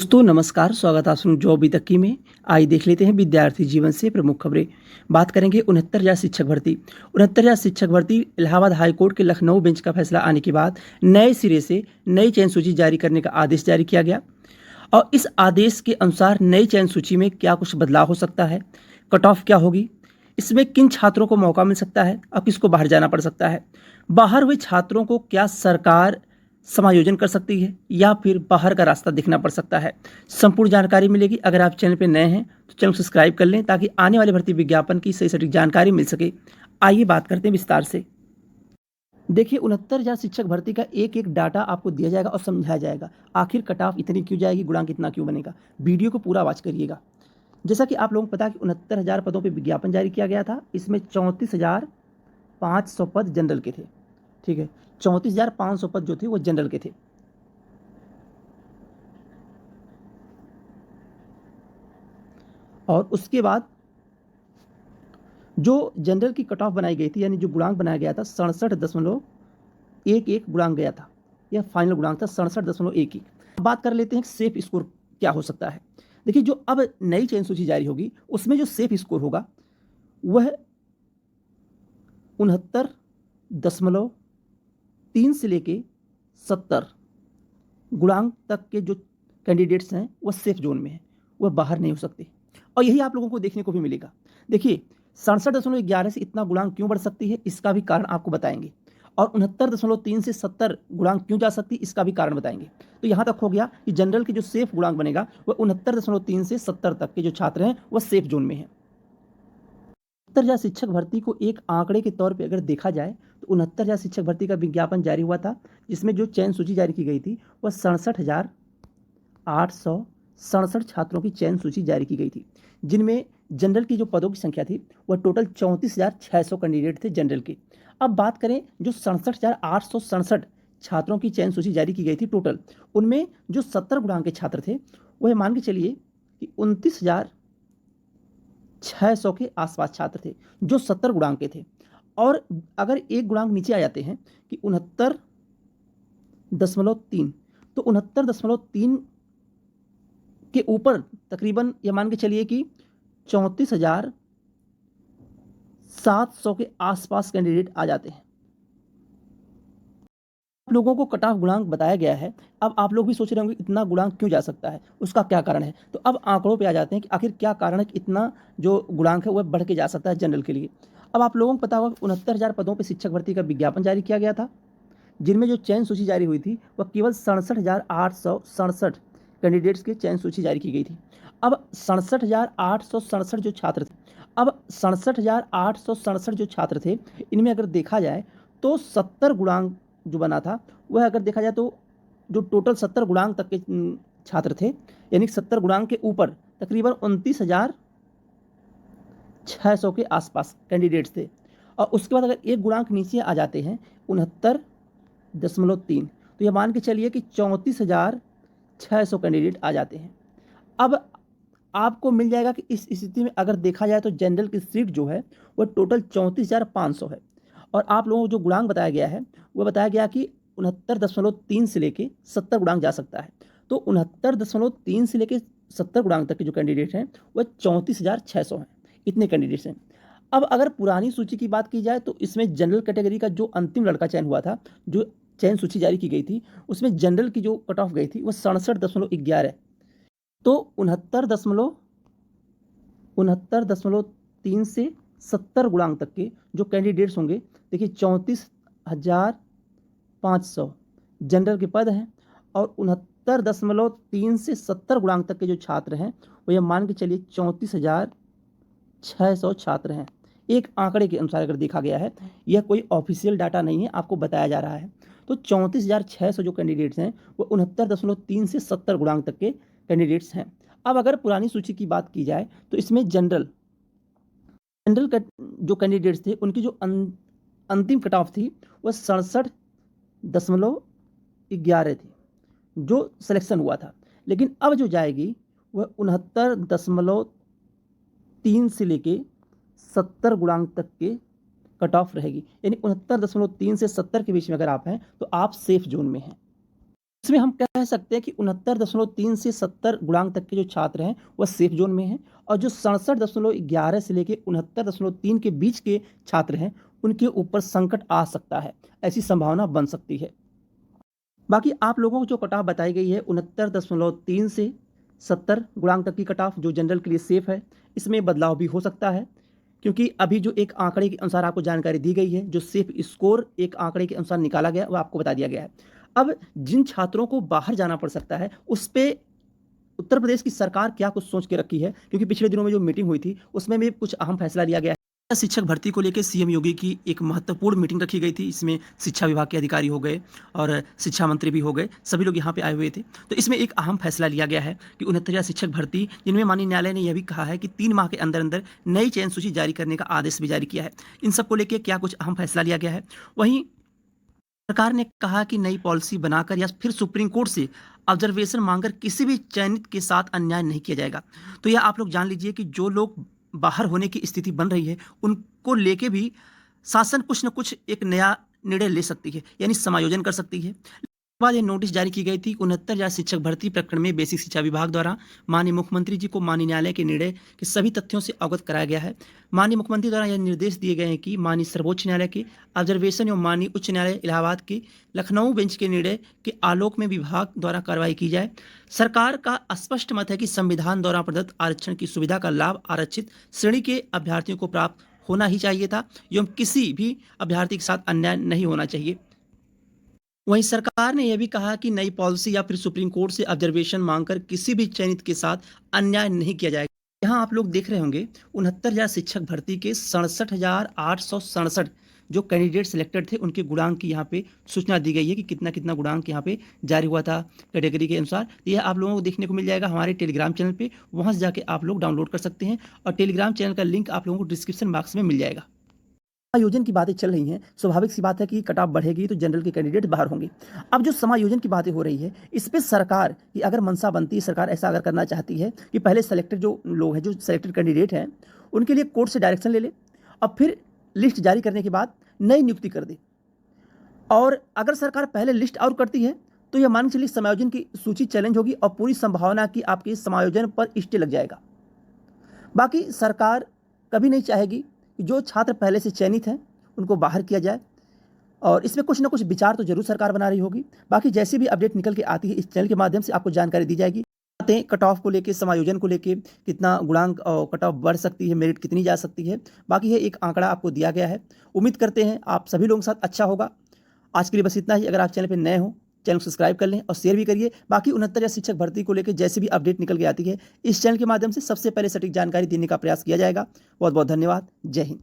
दोस्तों नमस्कार, स्वागत है आप सुन जो अभी तक की में। आइए देख लेते हैं विद्यार्थी जीवन से प्रमुख खबरें। बात करेंगे 69,000 शिक्षक भर्ती। 69,000 शिक्षक भर्ती इलाहाबाद हाई कोर्ट के लखनऊ बेंच का फैसला आने के बाद नए सिरे से नई चयन सूची जारी करने का आदेश जारी किया गया और इस आदेश के अनुसार नई चयन सूची में क्या कुछ बदलाव हो सकता है, कट ऑफ क्या होगी, इसमें किन छात्रों को मौका मिल सकता है और किसको बाहर जाना पड़ सकता है, बाहर हुए छात्रों को क्या सरकार समायोजन कर सकती है या फिर बाहर का रास्ता देखना पड़ सकता है। संपूर्ण जानकारी मिलेगी। अगर आप चैनल पर नए हैं तो चैनल सब्सक्राइब कर लें ताकि आने वाले भर्ती विज्ञापन की सही सटीक जानकारी मिल सके। आइए बात करते हैं विस्तार से। देखिए 69,000 शिक्षक भर्ती का एक एक डाटा आपको दिया जाएगा और समझाया जाएगा। आखिर कट ऑफ इतनी क्यों जाएगी, गुणांक इतना क्यों बनेगा। वीडियो को पूरा वॉच करिएगा। जैसा कि आप लोगों को पता है कि 69,000 पदों पर विज्ञापन जारी किया गया था। इसमें 34,500 पद जनरल के थे। ठीक है, 34,500 पद जो थे वो जनरल के थे। और उसके बाद जो जनरल की कट ऑफ बनाई गई थी, यानी जो गुणांक बनाया गया था 67.11 गुणांक गया था। यह फाइनल गुणांक था 67.11। बात कर लेते हैं सेफ स्कोर क्या हो सकता है। देखिए जो अब नई चयन सूची जारी होगी उसमें जो सेफ स्कोर होगा वह 69.3 से लेके 70 गुणांक तक के जो कैंडिडेट्स हैं वह सेफ जोन में हैं, वह बाहर नहीं हो सकते। और यही आप लोगों को देखने को भी मिलेगा। देखिए 67.11 से इतना गुणांक क्यों बढ़ सकती है, इसका भी कारण आपको बताएंगे। और 69.3 से 70 गुणांक क्यों जा सकती है, इसका भी कारण बताएंगे। तो यहाँ तक हो गया कि जनरल के जो सेफ गुणांक बनेगा वह 69.3 से 70 तक के जो छात्र हैं वह सेफ जोन में हैं। 69,000 शिक्षक भर्ती को एक आंकड़े के तौर पे अगर देखा जाए तो 69,000 शिक्षक भर्ती का विज्ञापन जारी हुआ था, जिसमें जो चयन सूची जारी की गई थी वह 67,867 छात्रों की चयन सूची जारी की गई थी, जिनमें जनरल की जो पदों की संख्या थी वह टोटल 34,600 कैंडिडेट थे जनरल के। अब बात करें जो 67,867 छात्रों की चयन सूची जारी की गई थी टोटल, उनमें जो 70 गुणांक के छात्र थे वह मान के चलिए कि 29,600 के आसपास छात्र थे जो 70 गुणांक के थे। और अगर एक गुणांक नीचे आ जाते हैं कि 69.3, तो 69.3 के ऊपर तकरीबन ये मान के चलिए कि 34,700 के आसपास कैंडिडेट आ जाते हैं। आप लोगों को कट ऑफ गुणांक बताया गया है। अब आप लोग भी सोच रहे होंगे इतना गुणांक क्यों जा सकता है, उसका क्या कारण है। तो अब आंकड़ों पे आ जाते हैं कि आखिर क्या कारण है कि इतना जो गुणांक है वह बढ़ के जा सकता है जनरल के लिए। अब आप लोगों को पता होगा 69,000 पदों पर शिक्षक भर्ती का विज्ञापन जारी किया गया था, जिनमें जो चयन सूची जारी हुई थी वह केवल 67,867 कैंडिडेट्स की चयन सूची जारी की गई थी। अब 67,867 जो छात्र थे, अब 67,867 जो छात्र थे, इनमें अगर देखा जाए तो 70 गुणांक जो बना था वह अगर देखा जाए तो जो टोटल 70 गुणांक तक के छात्र थे, यानी 70 गुणांक के ऊपर तकरीबन 29,600 के आसपास कैंडिडेट्स थे। और उसके बाद अगर एक गुणांक नीचे आ जाते हैं 69.3, तो यह मान के चलिए कि 34,600 कैंडिडेट आ जाते हैं। अब आपको मिल जाएगा कि इस स्थिति में अगर देखा जाए तो जनरल की सीट जो है वह टोटल 34,500 है। और आप लोगों को जो गुणांक बताया गया है वह बताया गया कि 69.3 से लेके 70 गुणांक जा सकता है। तो 69.3 से लेके 70 गुणांक तक के जो कैंडिडेट हैं वह 34,600 हैं। इतने कैंडिडेट्स हैं। अब अगर पुरानी सूची की बात की जाए तो इसमें जनरल कैटेगरी का जो अंतिम लड़का चयन हुआ था, जो चयन सूची जारी की गई थी, उसमें जनरल की जो कट ऑफ गई थी वह 67.11। तो 69.3 से 70 गुणांक तक के जो कैंडिडेट्स होंगे, देखिए 34,500 जनरल के पद हैं और 69.3 से 70 गुणांक तक के जो छात्र हैं वो ये मान के चलिए 34,600 छात्र हैं। एक आंकड़े के अनुसार अगर देखा गया है, यह कोई ऑफिशियल डाटा नहीं है, आपको बताया जा रहा है। तो 34,600 जो कैंडिडेट्स हैं वो 69.3 से 70 गुणांक तक के कैंडिडेट्स हैं। अब अगर पुरानी सूची की बात की जाए तो इसमें जनरल जो कैंडिडेट्स थे उनकी जो अंतिम कट ऑफ थी वह 67.11 थी जो सिलेक्शन हुआ था। लेकिन अब जो जाएगी वह 69.3 से लेके 70 गुणांक तक के कट ऑफ रहेगी, यानी 69.3 से 70 के बीच में अगर आप हैं तो आप सेफ जोन में हैं। इसमें हम कह सकते हैं कि 69.3 से 70 गुणांक तक के जो छात्र हैं वह सेफ जोन में हैं, और जो 67.11 से लेके 69.3 के बीच के छात्र हैं उनके ऊपर संकट आ सकता है, ऐसी संभावना बन सकती है। बाकी आप लोगों को जो कट ऑफ बताई गई है 69.3 से 70 गुणांक तक की कट ऑफ जो जनरल के लिए सेफ है, इसमें बदलाव भी हो सकता है, क्योंकि अभी जो एक आंकड़े के अनुसार आपको जानकारी दी गई है, जो सेफ स्कोर एक आंकड़े के अनुसार निकाला गया वो आपको बता दिया गया है। अब जिन छात्रों को बाहर जाना पड़ सकता है उस पे उत्तर प्रदेश की सरकार क्या कुछ सोच के रखी है, क्योंकि पिछले दिनों में जो मीटिंग हुई थी उसमें भी कुछ अहम फैसला लिया गया है। शिक्षक भर्ती को लेकर सीएम योगी की एक महत्वपूर्ण मीटिंग रखी गई थी। इसमें शिक्षा विभाग के अधिकारी हो गए और शिक्षा मंत्री भी हो गए, सभी लोग यहाँ पे आए हुए थे। तो इसमें एक अहम फैसला लिया गया है कि 69,000 शिक्षक भर्ती, जिनमें माननीय न्यायालय ने यह भी कहा है कि 3 माह के अंदर अंदर नई चयन सूची जारी करने का आदेश भी जारी किया है। इन सब को लेकर क्या कुछ अहम फैसला लिया गया है। वहीं सरकार ने कहा कि नई पॉलिसी बनाकर या फिर सुप्रीम कोर्ट से ऑब्जर्वेशन मांगकर किसी भी चयनित के साथ अन्याय नहीं किया जाएगा। तो यह आप लोग जान लीजिए कि जो लोग बाहर होने की स्थिति बन रही है उनको लेके भी शासन कुछ न कुछ एक नया निर्णय ले सकती है, यानी समायोजन कर सकती है। बाद ये नोटिस जारी की गई थी 69,000 शिक्षक भर्ती प्रकरण में बेसिक शिक्षा विभाग द्वारा माननीय मुख्यमंत्री जी को माननीय न्यायालय के निर्णय के सभी तथ्यों से अवगत कराया गया है। माननीय मुख्यमंत्री द्वारा यह निर्देश दिए गए हैं कि माननीय सर्वोच्च न्यायालय के ऑब्जर्वेशन एवं माननीय उच्च न्यायालय इलाहाबाद के लखनऊ बेंच के निर्णय के आलोक में विभाग द्वारा कार्रवाई की जाए। सरकार का स्पष्ट मत है कि संविधान द्वारा प्रदत्त आरक्षण की सुविधा का लाभ आरक्षित श्रेणी के अभ्यर्थियों को प्राप्त होना ही चाहिए था एवं किसी भी अभ्यर्थी के साथ अन्याय नहीं होना चाहिए। वहीं सरकार ने यह भी कहा कि नई पॉलिसी या फिर सुप्रीम कोर्ट से ऑब्जर्वेशन मांगकर किसी भी चयनित के साथ अन्याय नहीं किया जाएगा। यहाँ आप लोग देख रहे होंगे 69,000 शिक्षक भर्ती के 67,867 जो कैंडिडेट सिलेक्टेड थे उनके गुणांक की यहाँ पे सूचना दी गई है कि कितना कितना गुणांक यहाँ पे जारी हुआ था कैटेगरी के अनुसार। यह आप लोगों को देखने को मिल जाएगा हमारे टेलीग्राम चैनल पे, वहाँ से जाके आप लोग डाउनलोड कर सकते हैं, और टेलीग्राम चैनल का लिंक आप लोगों को डिस्क्रिप्शन बॉक्स में मिल जाएगा। समायोजन की बातें चल रही हैं, स्वाभाविक सी बात है कि कट ऑफ बढ़ेगी तो जनरल के कैंडिडेट बाहर होंगे। अब जो समायोजन की बातें हो रही है इस पे सरकार की अगर मंशा बनती है, सरकार ऐसा अगर करना चाहती है कि पहले सेलेक्टेड जो लोग हैं, जो सेलेक्टेड कैंडिडेट हैं, उनके लिए कोर्ट से डायरेक्शन ले ले और फिर लिस्ट जारी करने के बाद नई नियुक्ति कर दे। और अगर सरकार पहले लिस्ट आउट करती है तो यह मान के चलिए समायोजन की सूची चैलेंज होगी और पूरी संभावना कि आपके समायोजन पर स्टे लग जाएगा। बाकी सरकार कभी नहीं चाहेगी कि जो छात्र पहले से चयनित हैं उनको बाहर किया जाए, और इसमें कुछ ना कुछ विचार तो जरूर सरकार बना रही होगी। बाकी जैसी भी अपडेट निकल के आती है इस चैनल के माध्यम से आपको जानकारी दी जाएगी। बातें कट ऑफ को लेके, समायोजन को लेके, कितना गुणांक और कट ऑफ बढ़ सकती है, मेरिट कितनी जा सकती है, बाकी ये एक आंकड़ा आपको दिया गया है। उम्मीद करते हैं आप सभी लोगों के साथ अच्छा होगा। आज के लिए बस इतना ही। अगर आप चैनल पर नए हो चैनल को सब्सक्राइब कर लें और शेयर भी करिए। बाकी 69,000 शिक्षक भर्ती को लेकर जैसे भी अपडेट निकल के आती है इस चैनल के माध्यम से सबसे पहले सटीक जानकारी देने का प्रयास किया जाएगा। बहुत बहुत धन्यवाद। जय हिंद।